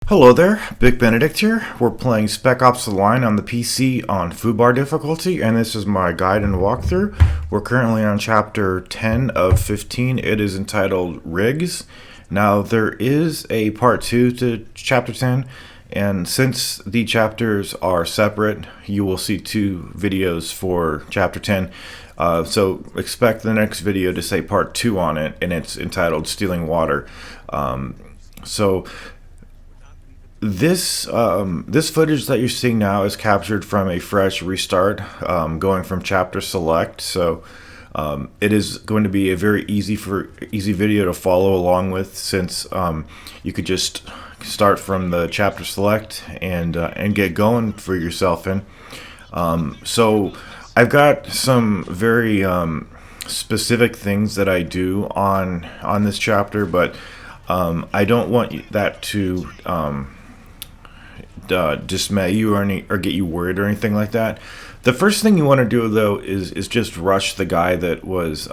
Hello there, Big Benedict here. We're playing Spec Ops The Line on the PC on FUBAR difficulty, and this is my guide and walkthrough. We're currently on Chapter 10 of 15. It is entitled Rigs. Now, there is a Part 2 to Chapter 10, and since the chapters are separate, you will see two videos for Chapter 10. So expect the next video to say Part 2 on it, and it's entitled Stealing Water. This footage that you're seeing now is captured from a fresh restart, going from chapter select. So it is going to be a very easy video to follow along with, since you could just start from the chapter select and get going for yourself in. So I've got some very specific things that I do on this chapter, but I don't want that to dismay you or get you worried or anything like that. The first thing you want to do, though, is just rush the guy that was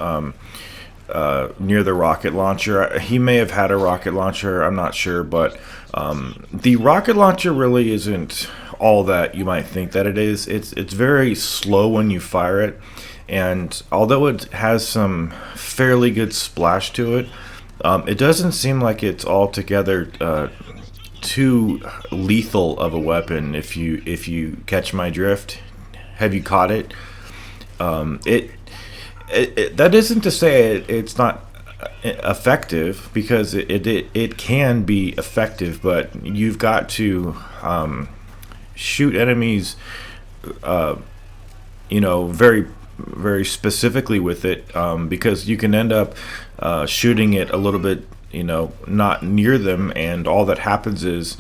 near the rocket launcher. He may have had a rocket launcher, I'm not sure, but the rocket launcher really isn't all that you might think that it is. It's very slow when you fire it, and although it has some fairly good splash to it, it doesn't seem like it's altogether too lethal of a weapon. If you catch my drift, have you caught it? That isn't to say it's not effective, because it can be effective, but you've got to shoot enemies, very very specifically with it, because you can end up shooting it a little bit, not near them, and all that happens is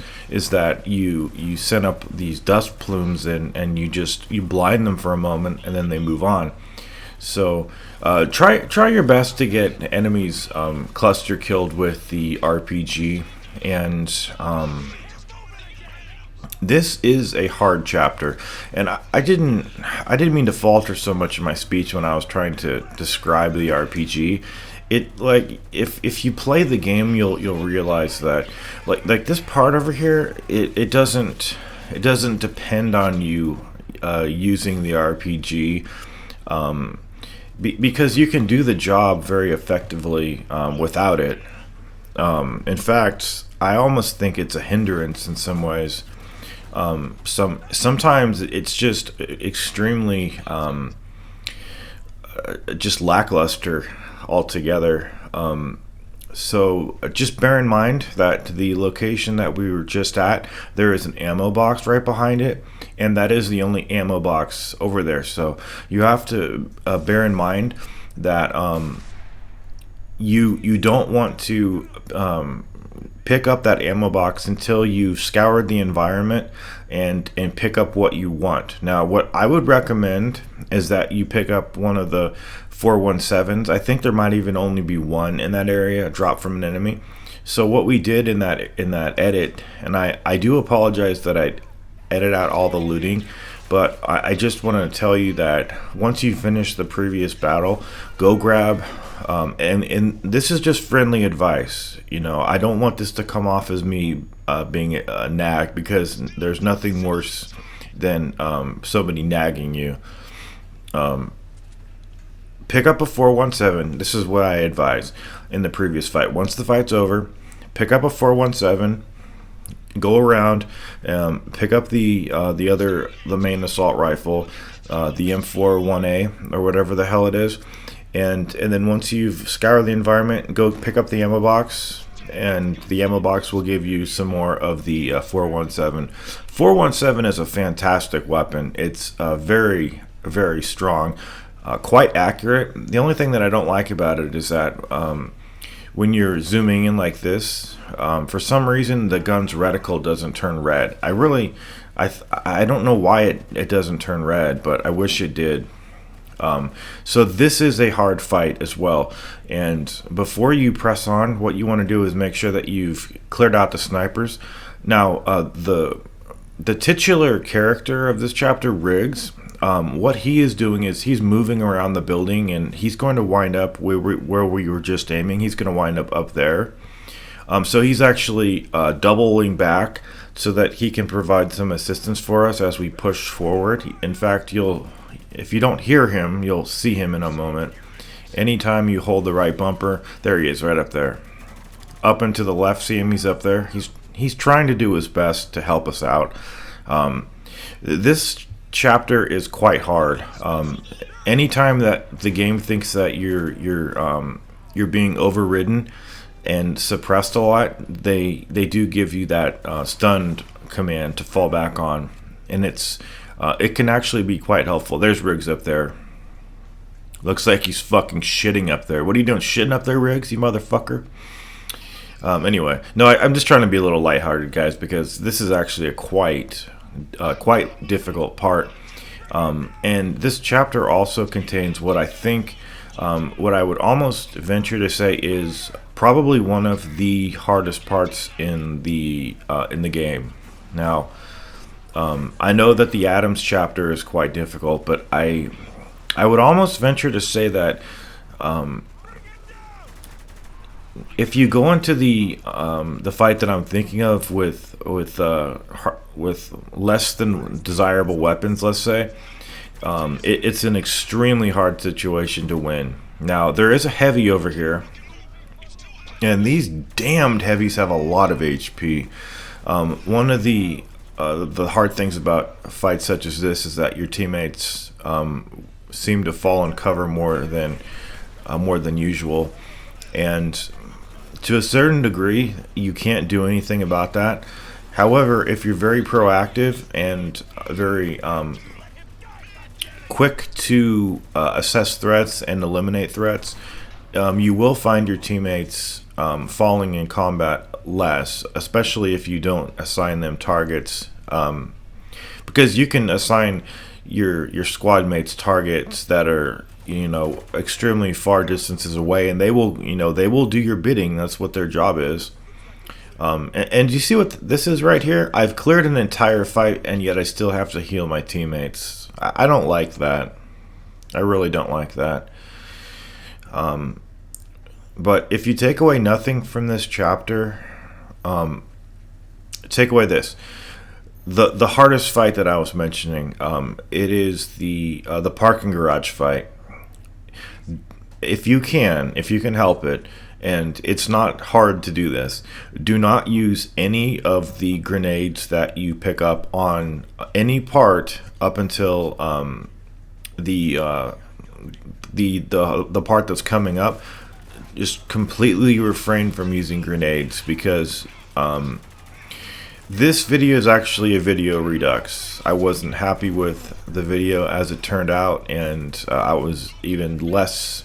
that you send up these dust plumes and you blind them for a moment, and then they move on. So try your best to get enemies cluster killed with the RPG, and this is a hard chapter, and I didn't mean to falter so much in my speech when I was trying to describe the RPG. If you play the game, you'll realize that like this part over here, it doesn't depend on you using the RPG, because you can do the job very effectively without it. In fact, I almost think it's a hindrance in some ways. Sometimes it's just extremely just lackluster altogether. So just bear in mind that the location that we were just at, there is an ammo box right behind it, and that is the only ammo box over there. So you have to bear in mind that you don't want to pick up that ammo box until you've scoured the environment and pick up what you want. Now, what I would recommend is that you pick up one of the 417s. I think there might even only be one in that area, dropped from an enemy. So what we did in that edit, and I do apologize that I edit out all the looting, but I just want to tell you that once you finish the previous battle, go grab, and this is just friendly advice. I don't want this to come off as me being a nag, because there's nothing worse than somebody nagging you. Pick up a 417. This is what I advise in the previous fight. Once the fight's over, pick up a 417. Go around, pick up the main assault rifle, the M41A or whatever the hell it is, and then once you've scoured the environment, go pick up the ammo box, and the ammo box will give you some more of the 417. 417 is a fantastic weapon. It's very very strong, quite accurate. The only thing that I don't like about it is that when you're zooming in like this, for some reason the gun's reticle doesn't turn red. I don't know why it doesn't turn red, but I wish it did. So this is a hard fight as well, and before you press on, what you want to do is make sure that you've cleared out the snipers. Now the titular character of this chapter, Riggs, what he is doing is he's moving around the building, and he's going to wind up where we were just aiming. He's going to wind up there. So he's actually doubling back so that he can provide some assistance for us as we push forward. In fact, if you don't hear him, you'll see him in a moment. Anytime you hold the right bumper, there he is, right up there. Up and to the left, see him? He's up there. He's trying to do his best to help us out. This chapter is quite hard. Anytime that the game thinks that you're being overridden and suppressed a lot, they do give you that stunned command to fall back on, and it can actually be quite helpful. There's Riggs up there. Looks like he's fucking shitting up there. What are you doing, shitting up there, Riggs, you motherfucker? Anyway, no, I'm just trying to be a little lighthearted, guys, because this is actually a quite difficult part. And this chapter also contains what I think, what I would almost venture to say is probably one of the hardest parts in the game. Now, I know that the Atoms chapter is quite difficult, but I would almost venture to say that if you go into the fight that I'm thinking of with less than desirable weapons, let's say, it's an extremely hard situation to win. Now, there is a heavy over here, and these damned heavies have a lot of HP. One of the hard things about fights such as this is that your teammates seem to fall in cover more than usual, and to a certain degree, you can't do anything about that. However, if you're very proactive and very quick to assess threats and eliminate threats, you will find your teammates falling in combat less, especially if you don't assign them targets. Because you can assign your squad mates targets that are, extremely far distances away, and they will do your bidding. That's what their job is. And you see what this is right here? I've cleared an entire fight, and yet I still have to heal my teammates. I don't like that. I really don't like that. But if you take away nothing from this chapter, take away this. The hardest fight that I was mentioning, it is the parking garage fight. If you can help it, and it's not hard to do this, do not use any of the grenades that you pick up on any part up until the part that's coming up. Just completely refrain from using grenades, because this video is actually a video redux. I wasn't happy with the video as it turned out, and I was even less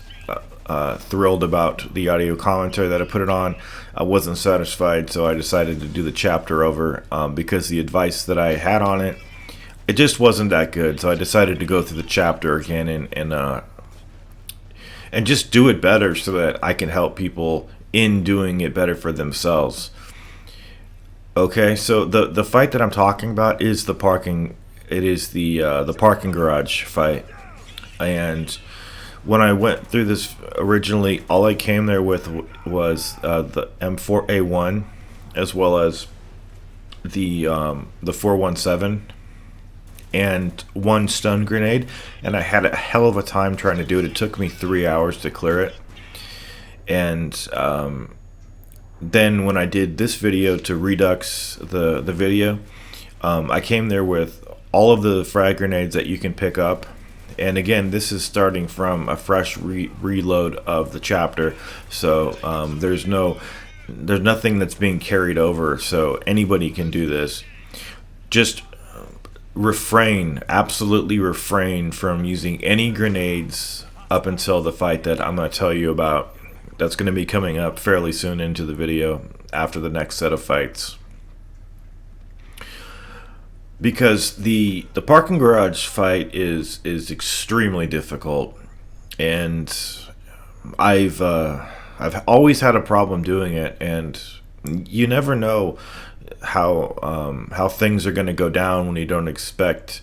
thrilled about the audio commentary that I put it on. I wasn't satisfied, so I decided to do the chapter over because the advice that I had on it just wasn't that good. So I decided to go through the chapter again and just do it better so that I can help people in doing it better for themselves. Okay, so the fight that I'm talking about is the parking garage fight. And when I went through this originally, all I came there with was the M4A1, as well as the 417 and one stun grenade, and I had a hell of a time trying to do it. It took me 3 hours to clear it. And then when I did this video to redux the video, I came there with all of the frag grenades that you can pick up. And again, this is starting from a fresh reload of the chapter, so there's nothing that's being carried over, so anybody can do this. Just absolutely refrain from using any grenades up until the fight that I'm going to tell you about. That's going to be coming up fairly soon into the video after the next set of fights. Because the parking garage fight is extremely difficult, and I've always had a problem doing it, and you never know how things are going to go down when you don't expect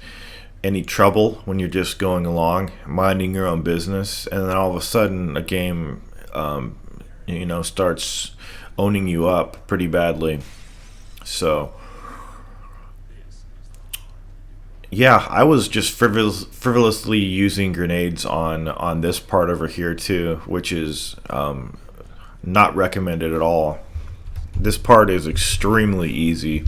any trouble, when you're just going along minding your own business, and then all of a sudden a game starts owning you up pretty badly. So yeah, I was just frivolously using grenades on this part over here too, which is not recommended at all. This part is extremely easy.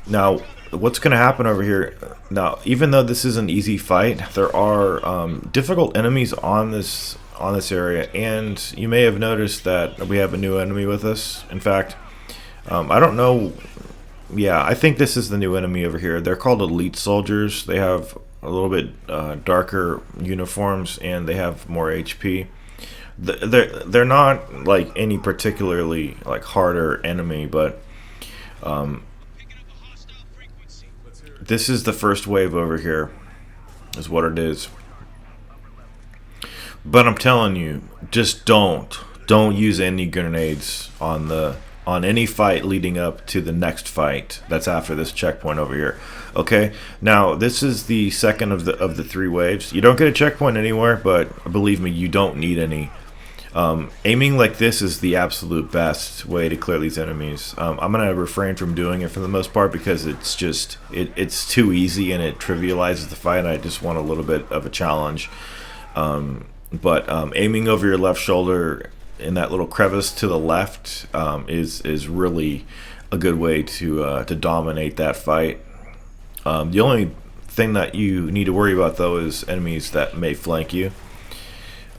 Now, what's going to happen over here? Now, even though this is an easy fight, there are difficult enemies on this area, and you may have noticed that we have a new enemy with us. In fact, I don't know. Yeah, I think this is the new enemy over here. They're called elite soldiers. They have a little bit darker uniforms, and they have more HP. They're not like any particularly like harder enemy, but this is the first wave over here, is what it is. But I'm telling you, just don't use any grenades on any fight leading up to the next fight that's after this checkpoint over here. Okay, now this is the second of the three waves. You don't get a checkpoint anywhere, but believe me, you don't need any. Aiming like this is the absolute best way to clear these enemies. I'm gonna refrain from doing it for the most part because it's just it's too easy and it trivializes the fight. I just want a little bit of a challenge. But aiming over your left shoulder in that little crevice to the left is really a good way to dominate that fight. The only thing that you need to worry about though is enemies that may flank you.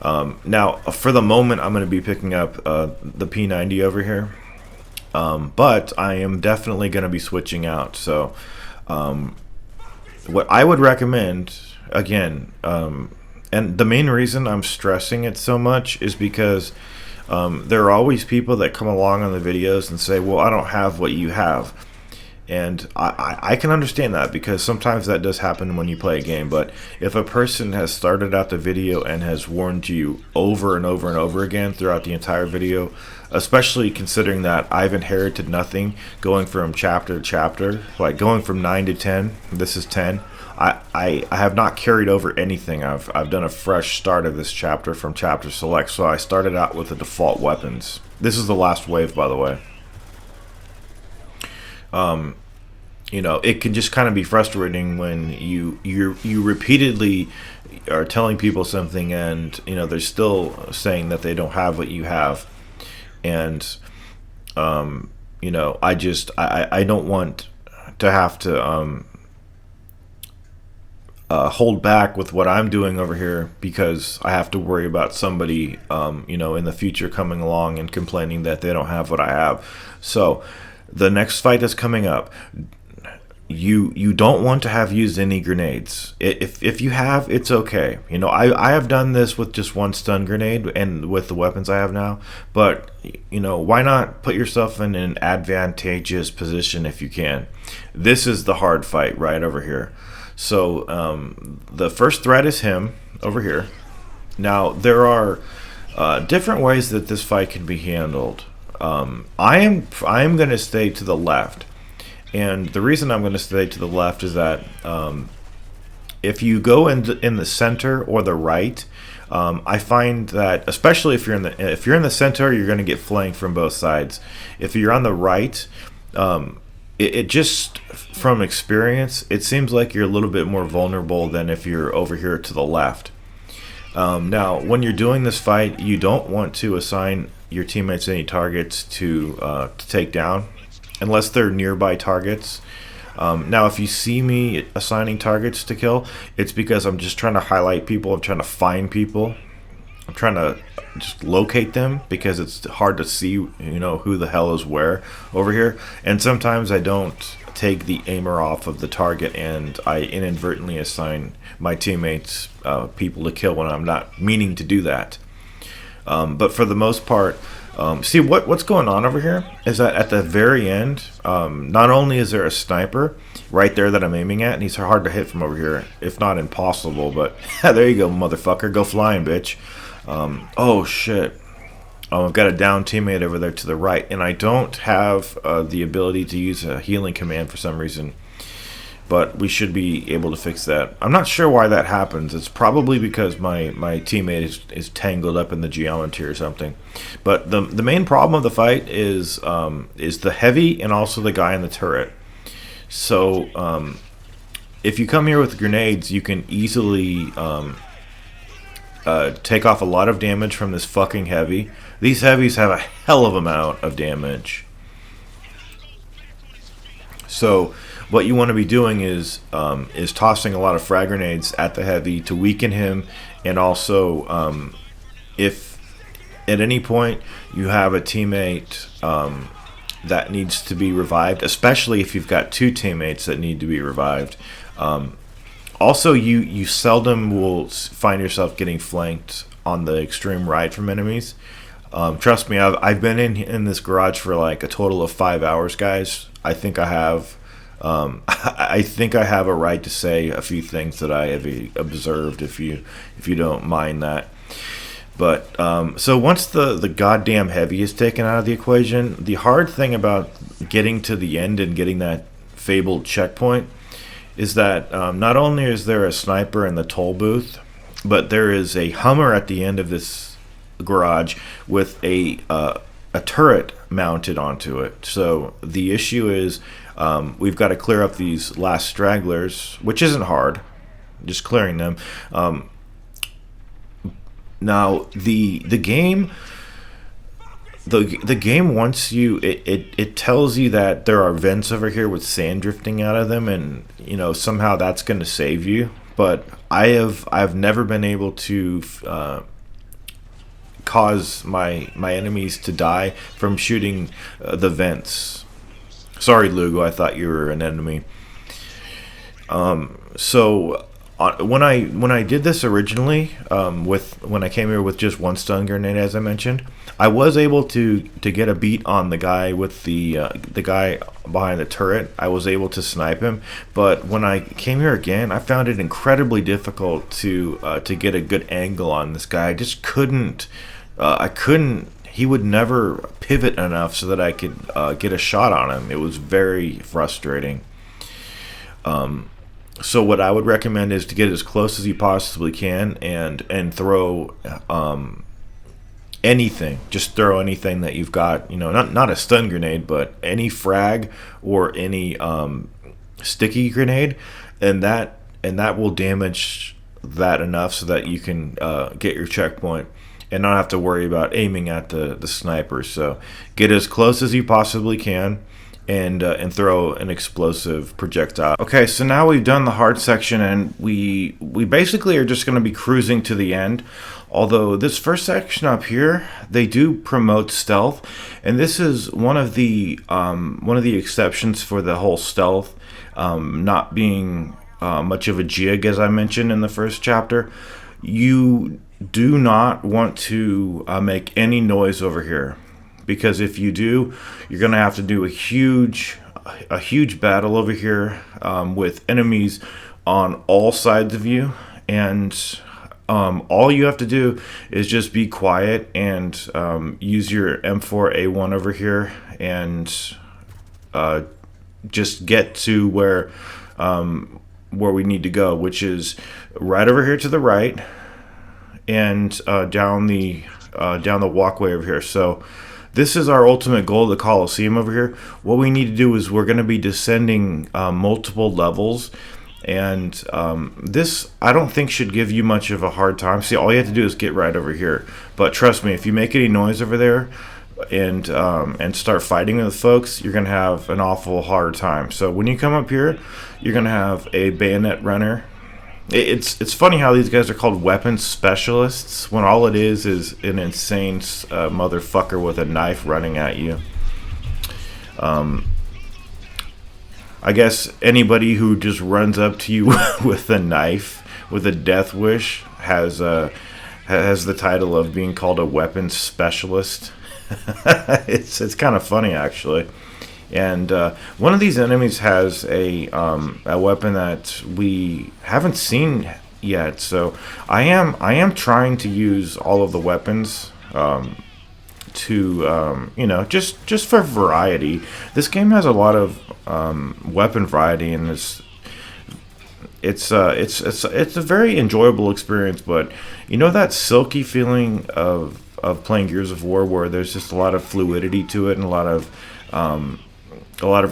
Now, for the moment, I'm going to be picking up the P90 over here, but I am definitely going to be switching out. So, what I would recommend, again, and the main reason I'm stressing it so much is because there are always people that come along on the videos and say, well, I don't have what you have. And I can understand that because sometimes that does happen when you play a game. But if a person has started out the video and has warned you over and over and over again throughout the entire video, especially considering that I've inherited nothing, going from chapter to chapter, like going from 9 to 10, this is 10. I have not carried over anything. I've done a fresh start of this chapter from chapter select. So I started out with the default weapons. This is the last wave, by the way. You know, it can just kind of be frustrating when you repeatedly are telling people something and, you know, they're still saying that they don't have what you have. And, you know, I don't want to have to hold back with what I'm doing over here because I have to worry about somebody, you know, in the future coming along and complaining that they don't have what I have. So the next fight that's coming up, you don't want to have used any grenades. If you have, it's okay. You know, I have done this with just one stun grenade and with the weapons I have now, but you know, why not put yourself in an advantageous position if you can. This is the hard fight right over here. So the first threat is him over here. Now there are different ways that this fight can be handled. I am going to stay to the left, and the reason I'm going to stay to the left is that if you go in the center or the right, I find that especially if you're in the center, you're going to get flanked from both sides. If you're on the right, it just from experience, it seems like you're a little bit more vulnerable than if you're over here to the left. Now, when you're doing this fight, you don't want to assign your teammates any targets to take down unless they're nearby targets. Now, if you see me assigning targets to kill, it's because I'm just trying to highlight people. I'm trying to find people. I'm trying to just locate them because it's hard to see, you know, who the hell is where over here. And sometimes I don't take the aimer off of the target and I inadvertently assign my teammates people to kill when I'm not meaning to do that. But for the most part, see what's going on over here is that at the very end, not only is there a sniper right there that I'm aiming at, and he's hard to hit from over here, if not impossible, but there you go, motherfucker, go flying, bitch. Oh shit. I've got a down teammate over there to the right, and I don't have the ability to use a healing command for some reason. but we should be able to fix that. I'm not sure why that happens. It's probably because my teammate is tangled up in the geometry or something. But the main problem of the fight is the heavy and also the guy in the turret. So if you come here with grenades, you can easily take off a lot of damage from this fucking heavy. These heavies have a hell of amount of damage. So what you want to be doing is tossing a lot of frag grenades at the heavy to weaken him, and also if at any point you have a teammate that needs to be revived, especially if you've got two teammates that need to be revived. Also, you seldom will find yourself getting flanked on the extreme right from enemies. Trust me, I've been in this garage for like a total of 5 hours, guys. I think I have I think I have a right to say a few things that I have observed, if you don't mind that. But so once the goddamn heavy is taken out of the equation, the hard thing about getting to the end and getting that fabled checkpoint is that not only is there a sniper in the toll booth, but there is a Hummer at the end of this garage with a turret mounted onto it. So the issue is we've got to clear up these last stragglers, which isn't hard, just clearing them. Now the game wants you, it tells you that there are vents over here with sand drifting out of them, and somehow that's going to save you. But I've never been able to cause my enemies to die from shooting the vents. Sorry, Lugo, I thought you were an enemy. So when I did this originally, when I came here with just one stun grenade, as I mentioned, I was able to get a beat on the guy with the guy behind the turret. I was able to snipe him, but when I came here again, I found it incredibly difficult to get a good angle on this guy. I just couldn't. I couldn't. He would never pivot enough so that I could get a shot on him. It was very frustrating. So what I would recommend is to get as close as you possibly can and throw anything. Just throw anything that you've got. Not a stun grenade, but any frag or any sticky grenade, and that will damage that enough so that you can get your checkpoint and not have to worry about aiming at the sniper. So get as close as you possibly can and throw an explosive projectile. Okay, so now we've done the hard section, and we basically are just going to be cruising to the end. Although this first section up here, they do promote stealth, and this is one of the exceptions for the whole stealth not being much of a jig, as I mentioned in the first chapter. You do not want to make any noise over here, because if you do, you're going to have to do a huge battle over here with enemies on all sides of you, and all you have to do is just be quiet and use your M4A1 over here and just get to where we need to go, which is right over here to the right and down the walkway over here. So this is our ultimate goal, the Coliseum over here. What we need to do is we're going to be descending multiple levels, and this I don't think should give you much of a hard time. See, all you have to do is get right over here. But trust me, if you make any noise over there and start fighting with folks, you're going to have an awful hard time. So when you come up here, you're going to have a bayonet runner. It's funny how these guys are called weapons specialists when all it is an insane motherfucker with a knife running at you. I guess anybody who just runs up to you with a knife, with a death wish, has the title of being called a weapons specialist. It's kind of funny, actually. And one of these enemies has a weapon that we haven't seen yet. So I am trying to use all of the weapons to just for variety. This game has a lot of weapon variety, and it's a very enjoyable experience. But you know that silky feeling of playing Gears of War, where there's just a lot of fluidity to it and a lot of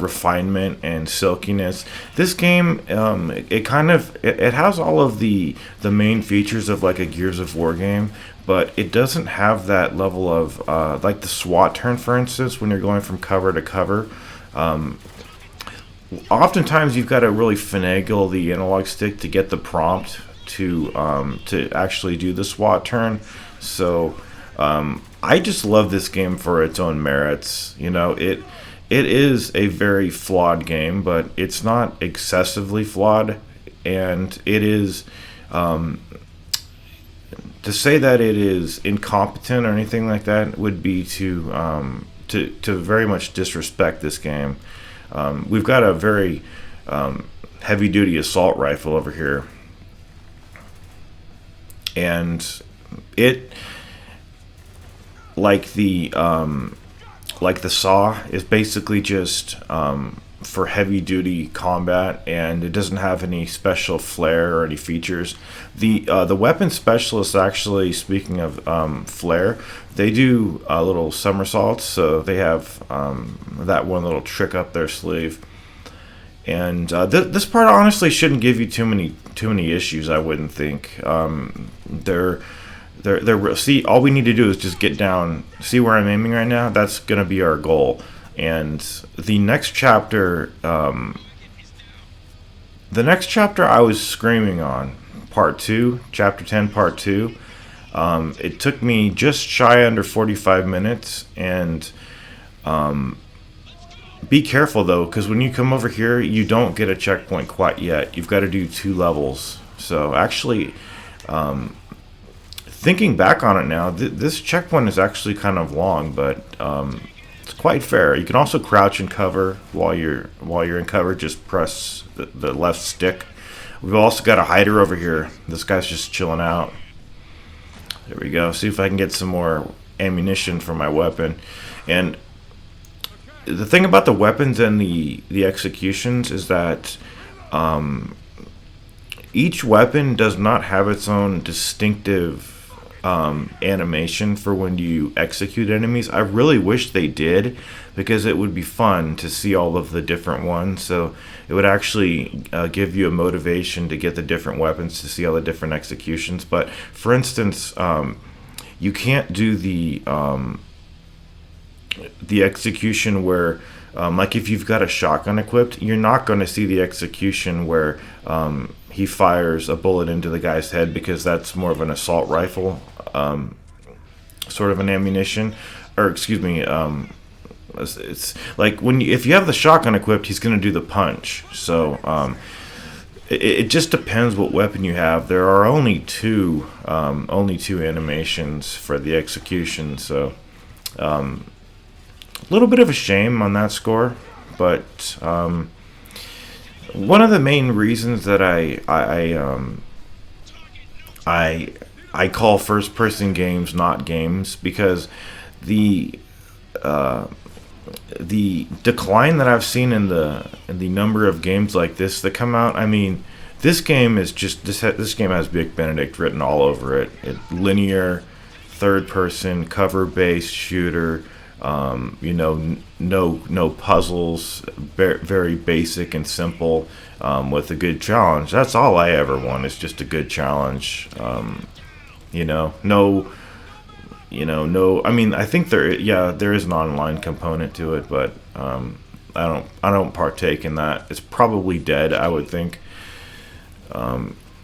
refinement and silkiness. This game, it has all of the main features of like a Gears of War game, but it doesn't have that level of like the SWAT turn, for instance, when you're going from cover to cover. Oftentimes you've got to really finagle the analog stick to get the prompt to actually do the SWAT turn. So I just love this game for its own merits. You know, it is a very flawed game, but it's not excessively flawed, and it is to say that it is incompetent or anything like that would be to very much disrespect this game. We've got a very heavy-duty assault rifle over here, and it, like the saw, is basically just for heavy-duty combat, and it doesn't have any special flair or any features. The weapon specialists, actually, speaking of flair, they do little somersaults, so they have that one little trick up their sleeve. And this part honestly shouldn't give you too many issues, I wouldn't think. See, all we need to do is just get down. See where I'm aiming right now? That's gonna be our goal. And the next chapter, I was screaming on part 2, chapter 10, part 2. It took me just shy under 45 minutes, and be careful though, because when you come over here, you don't get a checkpoint quite yet. You've got to do 2 levels. So actually, thinking back on it now, this checkpoint is actually kind of long, but it's quite fair. You can also crouch and cover while you're in cover. Just press the left stick. We've also got a hider over here. This guy's just chilling out. There we go. See if I can get some more ammunition for my weapon. And the thing about the weapons and the executions is that each weapon does not have its own distinctive animation for when you execute enemies. I really wish they did, because it would be fun to see all of the different ones. So it would actually give you a motivation to get the different weapons, to see all the different executions. But for instance, you can't do the execution where like if you've got a shotgun equipped, you're not going to see the execution where he fires a bullet into the guy's head, because that's more of an assault rifle sort of an ammunition, or excuse me, it's like if you have the shotgun equipped, he's going to do the punch. So it just depends what weapon you have. There are only two animations for the execution, so a little bit of a shame on that score. But one of the main reasons that I call first-person games not games, because the decline that I've seen in the number of games like this that come out. I mean, this game is just this game has Big Benedict written all over it. Linear, third-person, cover-based shooter. No puzzles, very basic and simple, with a good challenge. That's all I ever want, is just a good challenge. No. I mean, I think there is an online component to it, but I don't partake in that. It's probably dead, I would think.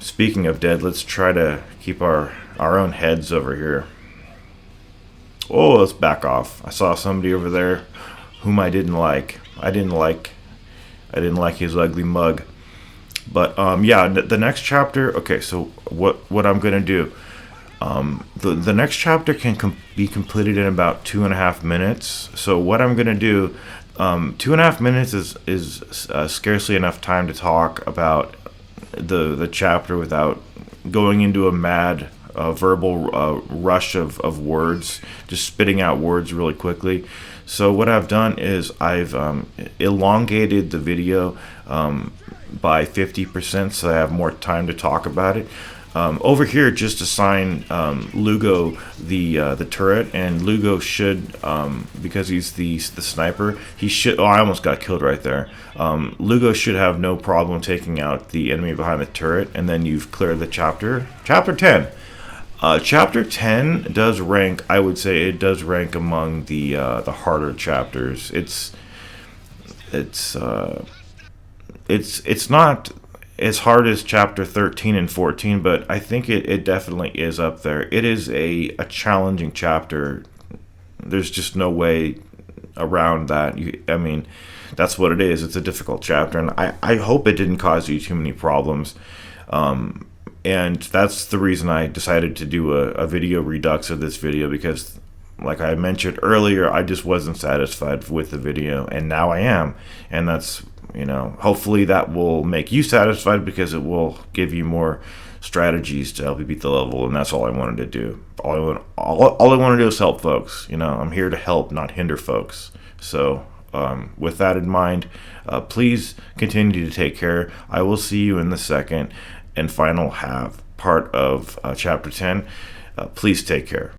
Speaking of dead, let's try to keep our own heads over here. Oh, let's back off. I saw somebody over there whom I didn't like. I didn't like his ugly mug. But the next chapter. Okay, so what I'm gonna do? The next chapter can be completed in about 2.5 minutes. So what I'm gonna do? 2.5 minutes is scarcely enough time to talk about the chapter without going into a mad verbal rush of words, just spitting out words really quickly. So what I've done is I've elongated the video by 50%, so I have more time to talk about it. Over here, just assign Lugo the turret, and Lugo should, because he's the sniper, he should. Oh, I almost got killed right there. Lugo should have no problem taking out the enemy behind the turret, and then you've cleared the chapter. Chapter 10. Chapter 10 does rank. I would say it does rank among the harder chapters. It's not as hard as chapter 13 and 14, but I think it definitely is up there. It is a challenging chapter. There's just no way around that. I mean, that's what it is. It's a difficult chapter, and I hope it didn't cause you too many problems. And that's the reason I decided to do a video redux of this video, because like I mentioned earlier, I just wasn't satisfied with the video, and now I am. And that's, hopefully that will make you satisfied, because it will give you more strategies to help you beat the level, and that's all I wanted to do. All I want to do is help folks. I'm here to help, not hinder folks. So with that in mind, please continue to take care. I will see you in the second and final part of chapter 10. Please take care.